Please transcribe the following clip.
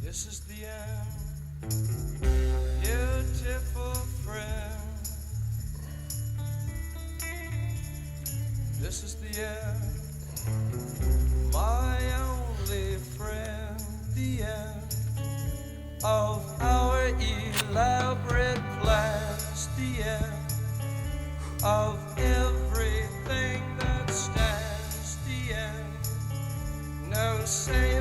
This is the end, beautiful friend. This is the end, my only friend. The end of our elaborate plans. The end of everything that stands. The end, no say